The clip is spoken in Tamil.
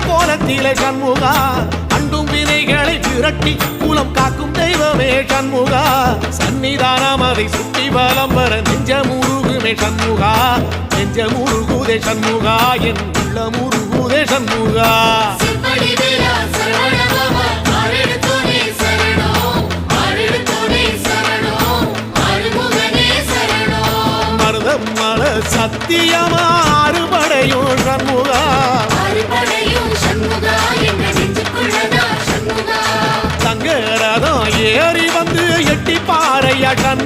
கோலத்திலே சண்முகா அண்டும் வினைகளை விரட்டி குலம் காக்கும் தெய்வமே சண்முகா சன்னிதானம் அதை சுற்றி பலம் வர நெஞ்சமுருகுமே சண்முகா நெஞ்சமுருகுதே சண்முகா என் உள்ளமுருகுதே சண்முகா மருதம் மல சத்தியமா அறுபடையும் சண்முகா தங்கரதம் ஏறி வந்து எட்டி பாறையா சண்முகா